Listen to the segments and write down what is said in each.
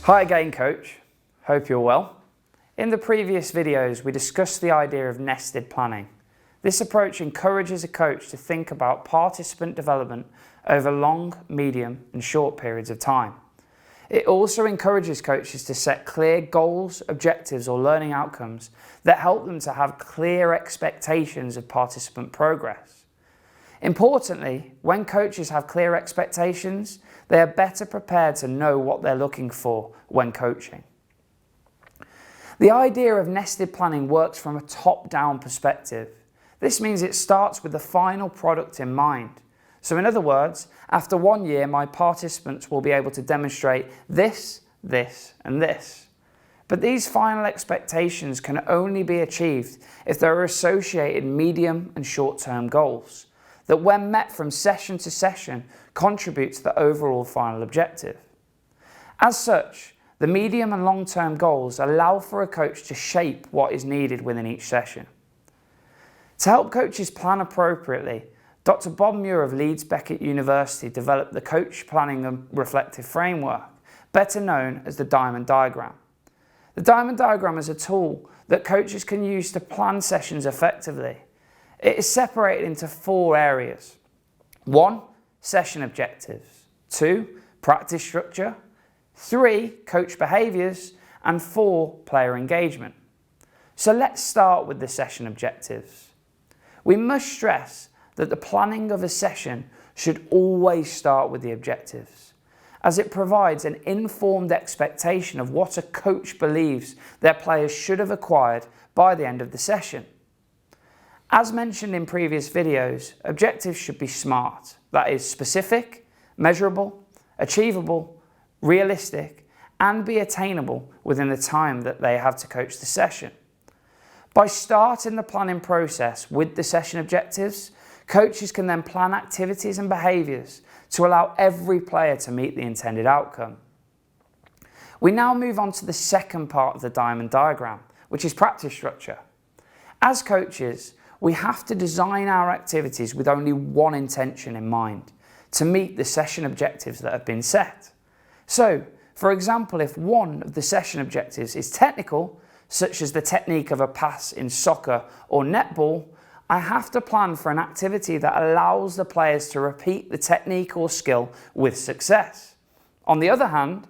Hi again, coach. Hope you're well. In the previous videos, we discussed the idea of nested planning. This approach encourages a coach to think about participant development over long, medium, and short periods of time. It also encourages coaches to set clear goals, objectives, or learning outcomes that help them to have clear expectations of participant progress. Importantly, when coaches have clear expectations, they are better prepared to know what they're looking for when coaching. The idea of nested planning works from a top-down perspective. This means it starts with the final product in mind. So in other words, after 1 year, my participants will be able to demonstrate this, this, and this. But these final expectations can only be achieved if there are associated medium and short-term goals that, when met from session to session, contribute to the overall final objective. As such, the medium and long-term goals allow for a coach to shape what is needed within each session. To help coaches plan appropriately, Dr. Bob Muir of Leeds Beckett University developed the Coach Planning and Reflective Framework, better known as the Diamond Diagram. The Diamond Diagram is a tool that coaches can use to plan sessions effectively. It is separated into 4 areas. 1. Session objectives. 2. Practice structure. 3. Coach behaviours. And 4. Player engagement. So let's start with the session objectives. We must stress that the planning of a session should always start with the objectives, as it provides an informed expectation of what a coach believes their players should have acquired by the end of the session. As mentioned in previous videos, objectives should be SMART, that is specific, measurable, achievable, realistic, and be attainable within the time that they have to coach the session. By starting the planning process with the session objectives, coaches can then plan activities and behaviours to allow every player to meet the intended outcome. We now move on to the second part of the Diamond Diagram, which is practice structure. As coaches, we have to design our activities with only one intention in mind: to meet the session objectives that have been set. So, for example, if one of the session objectives is technical, such as the technique of a pass in soccer or netball, I have to plan for an activity that allows the players to repeat the technique or skill with success. On the other hand,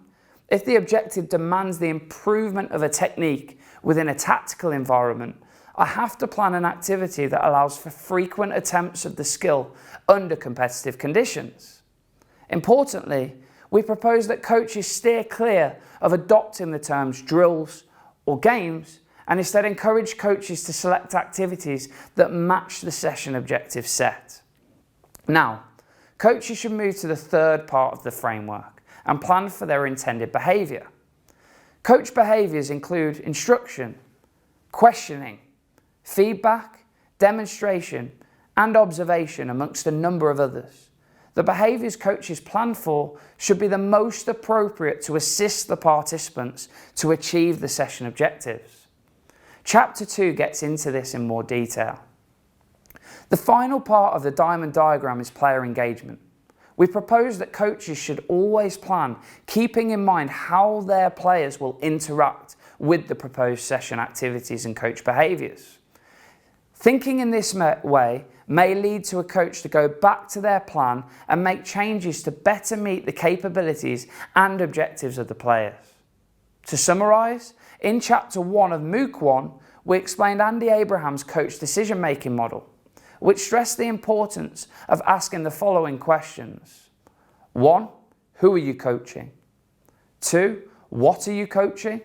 if the objective demands the improvement of a technique within a tactical environment, I have to plan an activity that allows for frequent attempts of the skill under competitive conditions. Importantly, we propose that coaches steer clear of adopting the terms drills or games, and instead encourage coaches to select activities that match the session objective set. Now, coaches should move to the third part of the framework and plan for their intended behaviour. Coach behaviours include instruction, questioning, feedback, demonstration, and observation, amongst a number of others. The behaviours coaches plan for should be the most appropriate to assist the participants to achieve the session objectives. Chapter 2 gets into this in more detail. The final part of the Diamond Diagram is player engagement. We propose that coaches should always plan, keeping in mind how their players will interact with the proposed session activities and coach behaviours. Thinking in this way may lead to a coach to go back to their plan and make changes to better meet the capabilities and objectives of the players. To summarise, in Chapter 1 of MOOC 1, we explained Andy Abraham's coach decision-making model, which stressed the importance of asking the following questions. 1. Who are you coaching? 2. What are you coaching?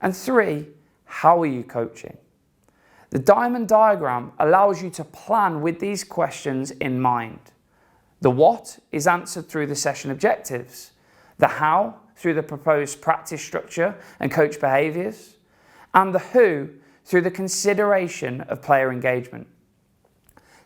And 3. How are you coaching? The Diamond Diagram allows you to plan with these questions in mind. The what is answered through the session objectives, the how through the proposed practice structure and coach behaviours, and the who through the consideration of player engagement.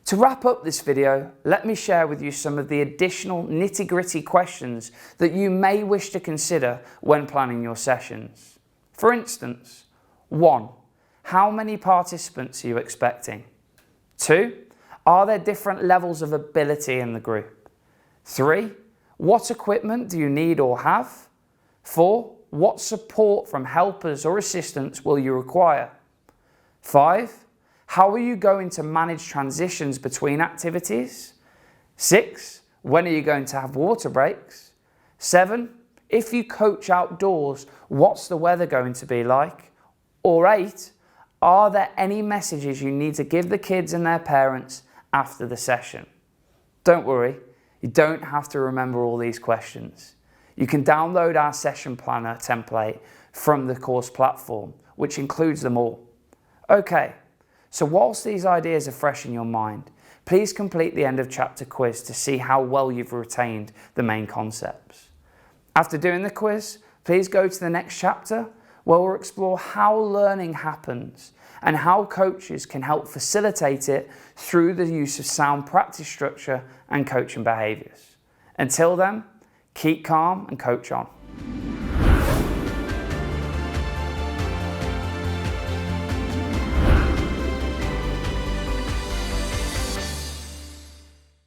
To wrap up this video, let me share with you some of the additional nitty-gritty questions that you may wish to consider when planning your sessions. For instance, 1. How many participants are you expecting? 2. Are there different levels of ability in the group? 3. What equipment do you need or have? 4. what support from helpers or assistants will you require? 5. How are you going to manage transitions between activities? 6. When are you going to have water breaks? 7. If you coach outdoors, what's the weather going to be like? Or 8. Are there any messages you need to give the kids and their parents after the session? Don't worry, you don't have to remember all these questions. You can download our session planner template from the course platform, which includes them all. Okay, so whilst these ideas are fresh in your mind, please complete the end of chapter quiz to see how well you've retained the main concepts. After doing the quiz, please go to the next chapter where we'll explore how learning happens and how coaches can help facilitate it through the use of sound practice structure and coaching behaviours. Until then, keep calm and coach on.